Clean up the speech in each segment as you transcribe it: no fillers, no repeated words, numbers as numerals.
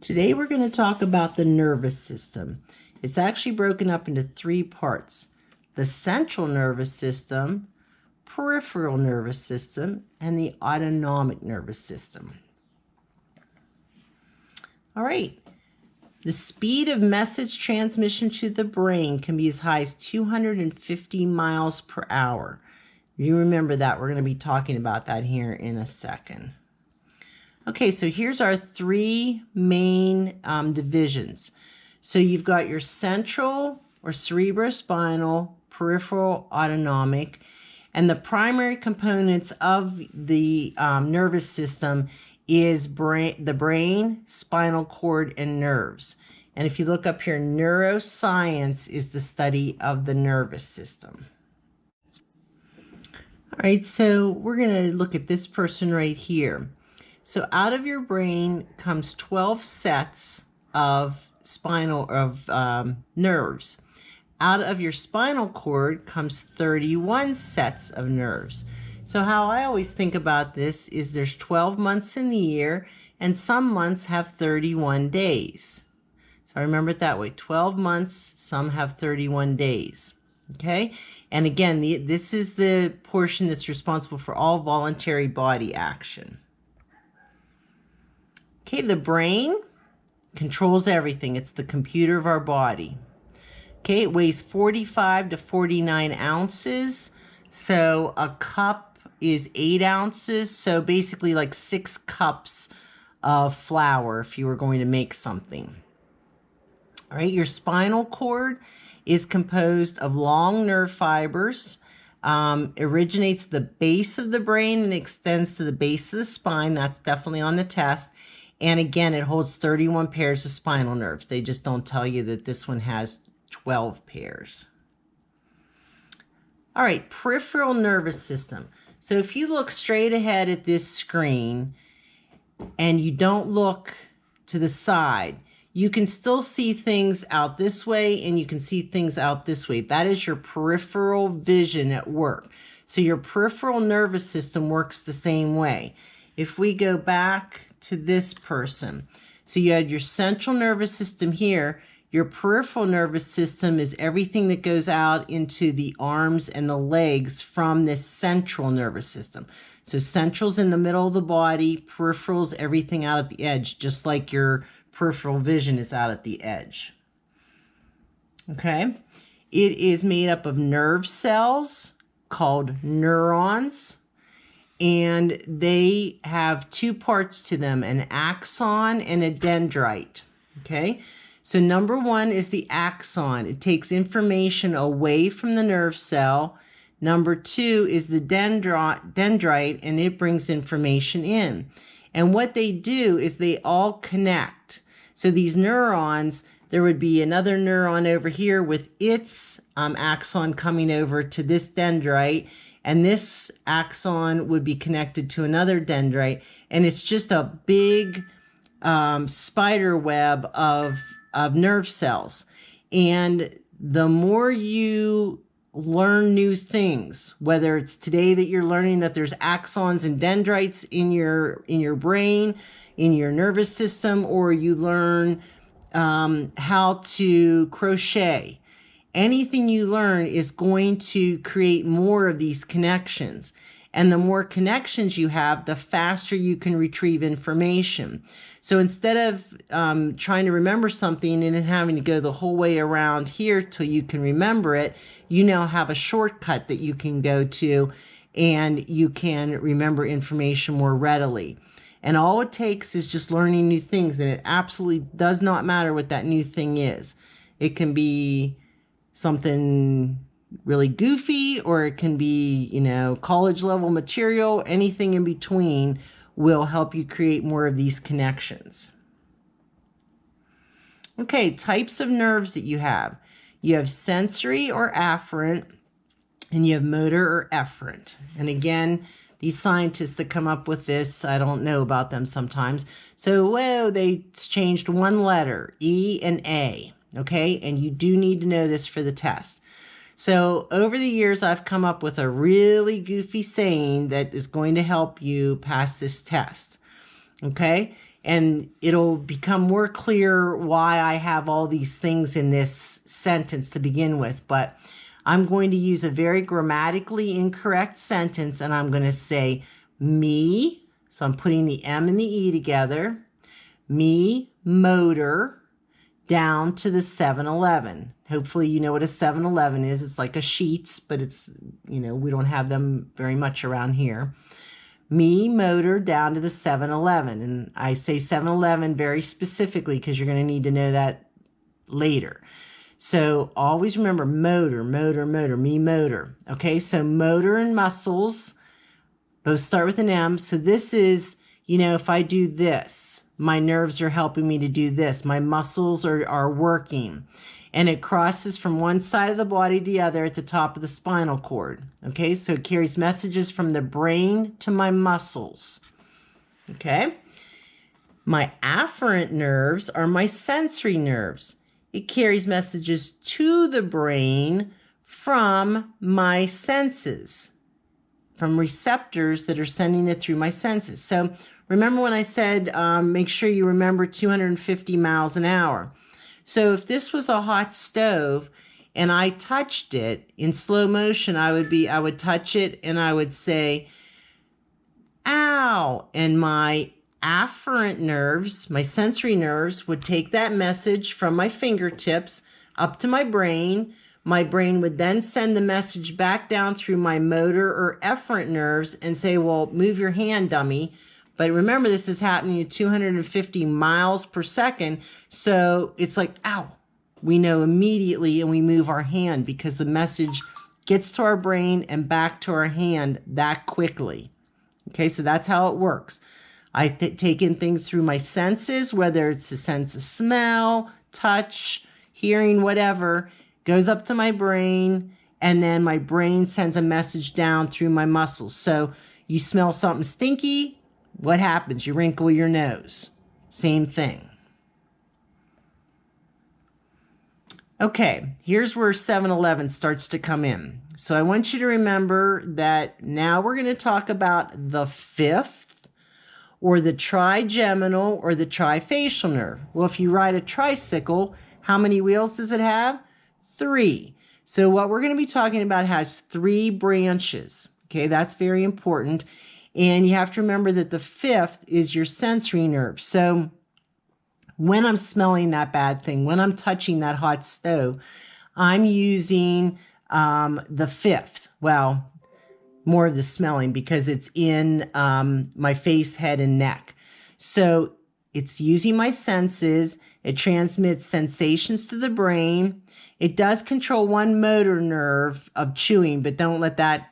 Today we're going to talk about the nervous system. It's actually broken up into three parts: the central nervous system, peripheral nervous system, and the autonomic nervous system. All right. The speed of message transmission to the brain can be as high as 250 miles per hour. You remember that. We're going to be talking about that here in a second. Okay, so here's our three main divisions. So you've got your central or cerebrospinal, peripheral, autonomic, and the primary components of the nervous system is the brain, spinal cord, and nerves. And if you look up here, neuroscience is the study of the nervous system. All right, so we're going to look at this person right here. So out of your brain comes 12 sets of nerves. Out of your spinal cord comes 31 sets of nerves. So how I always think about this is there's 12 months in the year, and some months have 31 days. So I remember it that way: 12 months, some have 31 days. Okay, and again, this is the portion that's responsible for all voluntary body action. Okay, the brain controls everything. It's the computer of our body. Okay, it weighs 45 to 49 ounces. So a cup is 8 ounces. So basically like 6 cups of flour if you were going to make something. All right, your spinal cord is composed of long nerve fibers. Originates at the base of the brain and extends to the base of the spine. That's definitely on the test. And again, it holds 31 pairs of spinal nerves. They just don't tell you that this one has 12 pairs. All right, peripheral nervous system. So if you look straight ahead at this screen and you don't look to the side, you can still see things out this way and you can see things out this way. That is your peripheral vision at work. So your peripheral nervous system works the same way. If we go back to this person, so you had your central nervous system here. Your peripheral nervous system is everything that goes out into the arms and the legs from this central nervous system. So central's in the middle of the body, peripheral's everything out at the edge, just like your peripheral vision is out at the edge. Okay, it is made up of nerve cells called neurons, and they have two parts to them: an axon and a dendrite. Okay, so number one is the axon. It takes information away from the nerve cell. Number two is the dendrite, and it brings information in. And what they do is they all connect. So these neurons, there would be another neuron over here with its axon coming over to this dendrite, and this axon would be connected to another dendrite, and it's just a big spider web of nerve cells. And the more you learn new things, whether it's today that you're learning that there's axons and dendrites in your brain, in your nervous system, or you learn how to crochet, anything you learn is going to create more of these connections. And the more connections you have, the faster you can retrieve information. So instead of trying to remember something and then having to go the whole way around here till you can remember it, you now have a shortcut that you can go to and you can remember information more readily. And all it takes is just learning new things, and it absolutely does not matter what that new thing is. It can be something really goofy, or it can be, college level material. Anything in between will help you create more of these connections. Okay, types of nerves that you have. You have sensory or afferent, and you have motor or efferent. And again, these scientists that come up with this, I don't know about them sometimes. So, whoa, they changed one letter, E and A. Okay, and you do need to know this for the test. So over the years, I've come up with a really goofy saying that is going to help you pass this test. Okay, and it'll become more clear why I have all these things in this sentence to begin with. But I'm going to use a very grammatically incorrect sentence, and I'm going to say me. So I'm putting the M and the E together. Me motor down to the 7-Eleven. Hopefully you know what a 7-Eleven is. It's like a Sheetz, but it's, we don't have them very much around here. Me motor down to the 7-Eleven. And I say 7-Eleven very specifically because you're going to need to know that later. So always remember motor, motor, motor, me motor. Okay, so motor and muscles both start with an M. So this is, if I do this, my nerves are helping me to do this. My muscles are working. And it crosses from one side of the body to the other at the top of the spinal cord. Okay, so it carries messages from the brain to my muscles. Okay, my afferent nerves are my sensory nerves. It carries messages to the brain from my senses, from receptors that are sending it through my senses. So remember when I said make sure you remember 250 miles an hour. So if this was a hot stove and I touched it in slow motion, I would touch it and I would say, ow. And my afferent nerves, my sensory nerves, would take that message from my fingertips up to my brain. My brain would then send the message back down through my motor or efferent nerves and say, well, move your hand, dummy. But remember, this is happening at 250 miles per second. So it's like, ow, we know immediately and we move our hand because the message gets to our brain and back to our hand that quickly. Okay, so that's how it works. I take in things through my senses, whether it's the sense of smell, touch, hearing, whatever, goes up to my brain, and then my brain sends a message down through my muscles. So you smell something stinky, what happens? You wrinkle your nose. Same thing. Okay, here's where 7-Eleven starts to come in. So I want you to remember that now we're going to talk about the fifth, or the trigeminal, or the trifacial nerve. Well, if you ride a tricycle, how many wheels does it have? 3. So what we're going to be talking about has 3 branches. Okay, that's very important. And you have to remember that the fifth is your sensory nerve. So when I'm smelling that bad thing, when I'm touching that hot stove, I'm using the fifth. Well, more of the smelling because it's in my face, head, and neck. So it's using my senses. It transmits sensations to the brain. It does control one motor nerve of chewing, but don't let that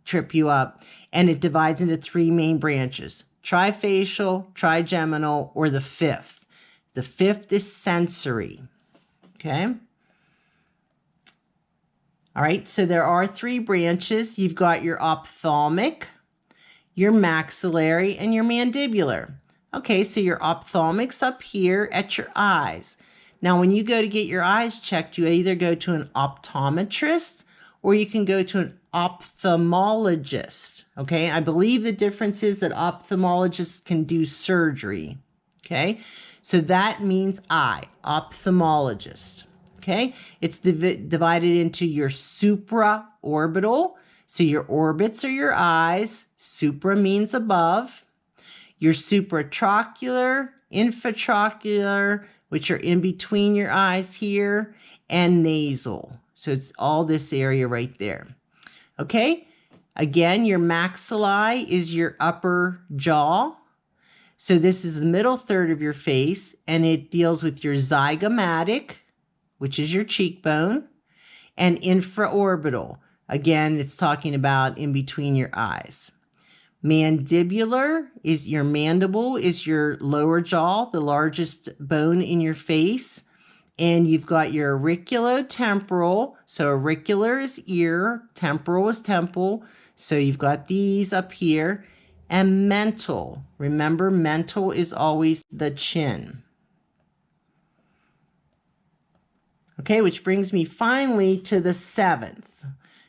trip you up. And it divides into 3 main branches: trifacial, trigeminal, or the fifth. The fifth is sensory. Okay. All right, so there are 3 branches. You've got your ophthalmic, your maxillary, and your mandibular. Okay, so your ophthalmic's up here at your eyes. Now, when you go to get your eyes checked, you either go to an optometrist or you can go to an ophthalmologist. Okay, I believe the difference is that ophthalmologists can do surgery. Okay, so that means eye, ophthalmologist. Okay, it's divided into your supraorbital. So your orbits are your eyes. Supra means above. Your supratrochlear, infratrochlear, which are in between your eyes here, and nasal. So it's all this area right there. Okay, again, your maxilli is your upper jaw. So this is the middle third of your face, and it deals with your zygomatic, which is your cheekbone, and infraorbital. Again, it's talking about in between your eyes. Mandibular is your mandible, is your lower jaw, the largest bone in your face. And you've got your auriculotemporal. So auricular is ear, temporal is temple. So you've got these up here. And mental. Remember, mental is always the chin. Okay, which brings me finally to the 7th.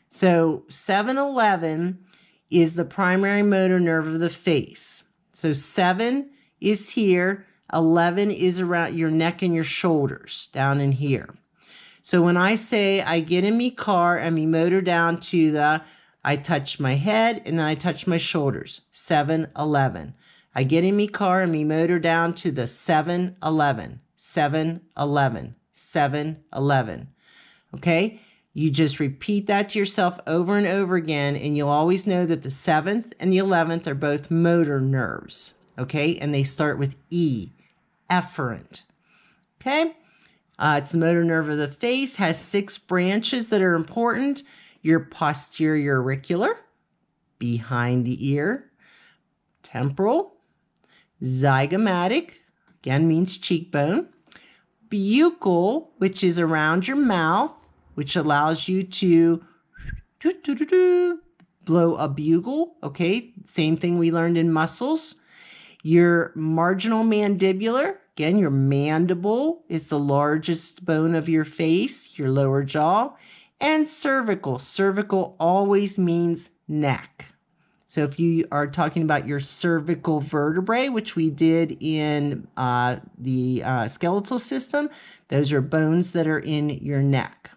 So 7-Eleven is the primary motor nerve of the face. So 7 is here. 11 is around your neck and your shoulders, down in here. So when I say I get in me car and me motor down to the, I touch my head and then I touch my shoulders, 7, 11. I get in me car and me motor down to the 7, 11, 7, 11, 7, 11. Okay? You just repeat that to yourself over and over again, and you'll always know that the 7th and the 11th are both motor nerves. Okay? And they start with E, efferent. Okay? It's the motor nerve of the face, has 6 branches that are important. Your posterior auricular, behind the ear, temporal, zygomatic, again means cheekbone, buccal, which is around your mouth, which allows you to blow a bugle, okay? Same thing we learned in muscles. Your marginal mandibular, again, your mandible is the largest bone of your face, your lower jaw, and cervical. Cervical always means neck. So if you are talking about your cervical vertebrae, which we did in the skeletal system, those are bones that are in your neck.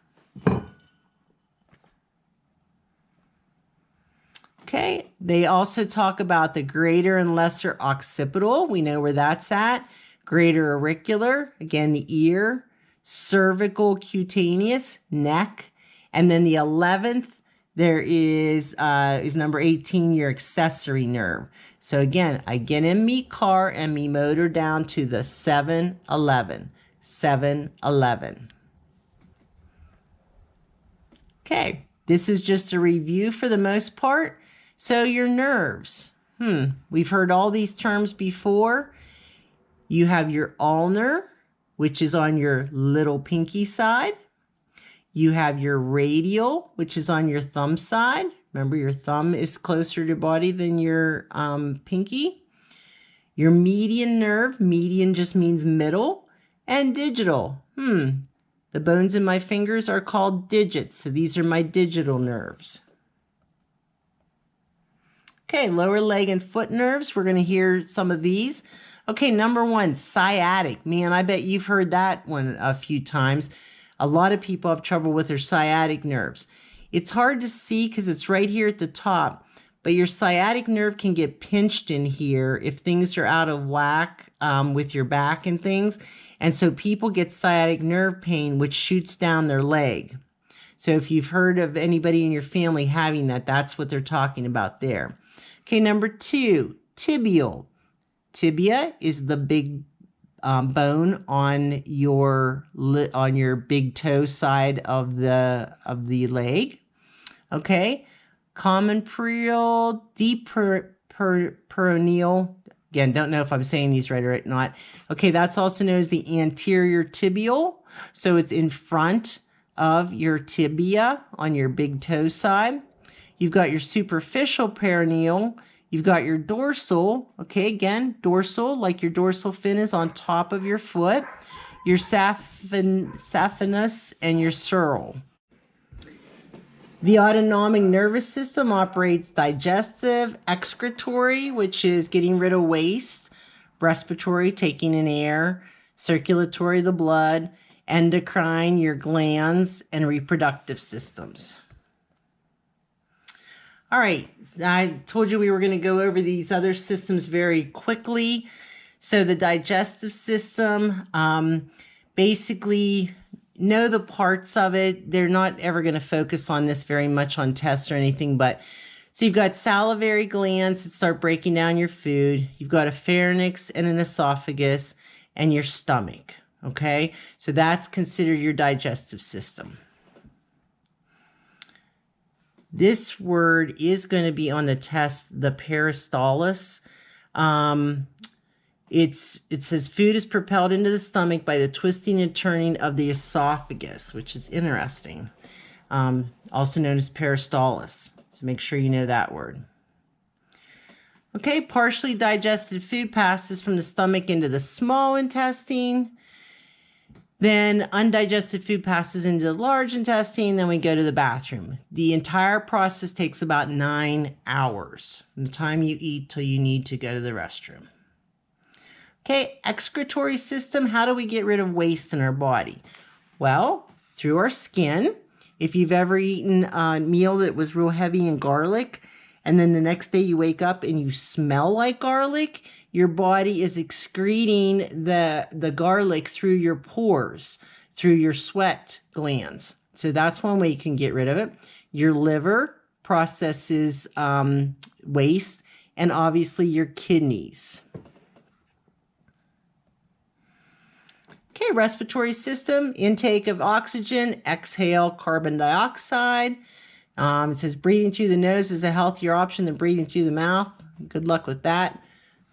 Okay, they also talk about the greater and lesser occipital. We know where that's at. Greater auricular, again, the ear. Cervical cutaneous, neck. And then the 11th, there is number 18, your accessory nerve. So again, I get in me car and me motor down to the 7, 11, 7, 11. Okay, this is just a review for the most part. So your nerves, we've heard all these terms before. You have your ulnar, which is on your little pinky side. You have your radial, which is on your thumb side. Remember, your thumb is closer to body than your pinky. Your median nerve, median just means middle, and digital. The bones in my fingers are called digits, so these are my digital nerves. Okay, lower leg and foot nerves. We're going to hear some of these. Okay, number 1, sciatic. Man, I bet you've heard that one a few times. A lot of people have trouble with their sciatic nerves. It's hard to see because it's right here at the top, but your sciatic nerve can get pinched in here if things are out of whack with your back and things. And so people get sciatic nerve pain, which shoots down their leg. So if you've heard of anybody in your family having that, that's what they're talking about there. Okay, number 2, tibial. Tibia is the big bone on your big toe side of the leg. Okay, common peroneal, deep peroneal. Again, don't know if I'm saying these right or not. Okay, that's also known as the anterior tibial. So it's in front of your tibia on your big toe side. You've got your superficial peroneal. You've got your dorsal. Okay, again, dorsal, like your dorsal fin is on top of your foot. Your saphenous and your sural. The autonomic nervous system operates digestive, excretory, which is getting rid of waste, respiratory, taking in air, circulatory, the blood, endocrine, your glands, and reproductive systems. All right, I told you we were going to go over these other systems very quickly. So the digestive system, basically know the parts of it. They're not ever going to focus on this very much on tests or anything, but so you've got salivary glands that start breaking down your food. You've got a pharynx and an esophagus and your stomach, okay? So that's considered your digestive system. This word is going to be on the test, the peristalsis. It says food is propelled into the stomach by the twisting and turning of the esophagus, which is interesting. Also known as peristalsis. So make sure you know that word. Okay, partially digested food passes from the stomach into the small intestine. Then undigested food passes into the large intestine. Then we go to the bathroom. The entire process takes about 9 hours from the time you eat till you need to go to the restroom. Okay, excretory system, how do we get rid of waste in our body? Well, through our skin. If you've ever eaten a meal that was real heavy in garlic, and then the next day you wake up and you smell like garlic, your body is excreting the garlic through your pores, through your sweat glands. So that's one way you can get rid of it. Your liver processes waste, and obviously your kidneys. Okay, respiratory system, intake of oxygen, exhale carbon dioxide. It says breathing through the nose is a healthier option than breathing through the mouth. Good luck with that.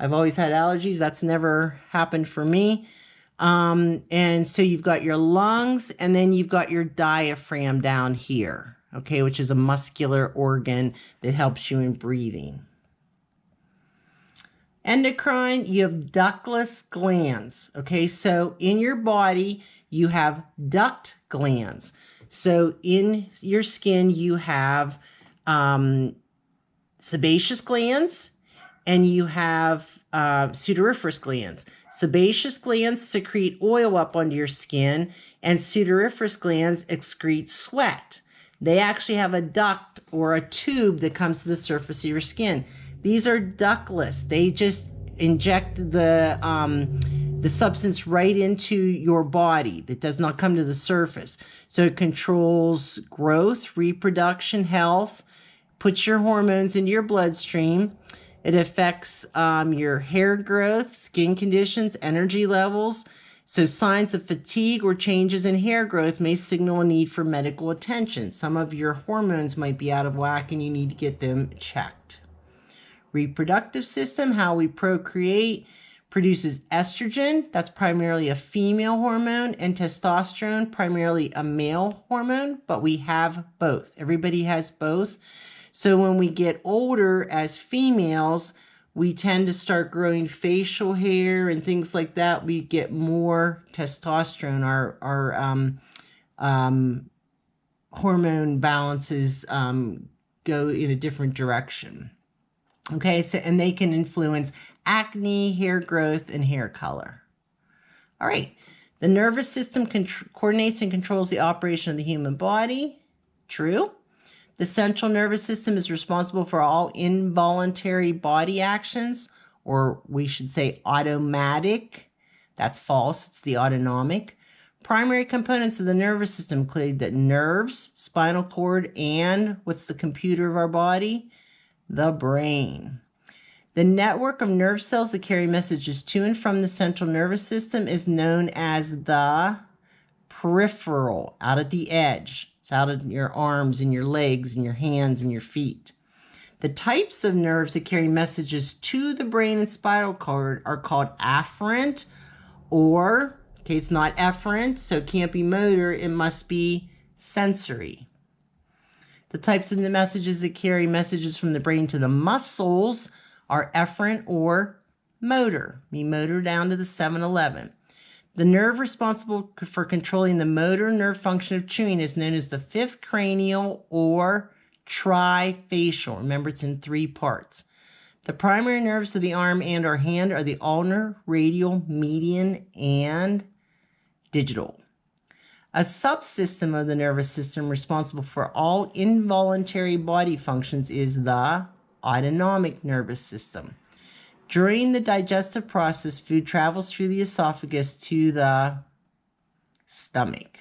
I've always had allergies. That's never happened for me. And so you've got your lungs, and then you've got your diaphragm down here, okay, which is a muscular organ that helps you in breathing. Endocrine, you have ductless glands. Okay, so in your body, you have duct glands. So in your skin, you have sebaceous glands, and you have sudoriferous glands. Sebaceous glands secrete oil up onto your skin, and sudoriferous glands excrete sweat. They actually have a duct or a tube that comes to the surface of your skin. These are ductless. They just inject the substance right into your body that does not come to the surface. So it controls growth, reproduction, health, puts your hormones into your bloodstream. It affects your hair growth, skin conditions, energy levels. So signs of fatigue or changes in hair growth may signal a need for medical attention. Some of your hormones might be out of whack and you need to get them checked. Reproductive system, how we procreate, produces estrogen, that's primarily a female hormone, and testosterone, primarily a male hormone, but we have both. Everybody has both. So when we get older as females, we tend to start growing facial hair and things like that. We get more testosterone. Our hormone balances go in a different direction. Okay, so, and they can influence acne, hair growth, and hair color. All right, the nervous system coordinates and controls the operation of the human body. True. The central nervous system is responsible for all involuntary body actions, or we should say automatic. That's false, it's the autonomic. Primary components of the nervous system include the nerves, spinal cord, and what's the computer of our body? The brain. The network of nerve cells that carry messages to and from the central nervous system is known as the peripheral, out at the edge. It's out of your arms and your legs and your hands and your feet. The types of nerves that carry messages to the brain and spinal cord are called afferent, or, okay, it's not efferent, so it can't be motor, it must be sensory. The types of the messages that carry messages from the brain to the muscles are efferent or motor. We motor down to the 7-Eleven. The nerve responsible for controlling the motor nerve function of chewing is known as the fifth cranial or trifacial. Remember, it's in 3 parts. The primary nerves of the arm and or hand are the ulnar, radial, median, and digital. A subsystem of the nervous system responsible for all involuntary body functions is the autonomic nervous system. During the digestive process, food travels through the esophagus to the stomach.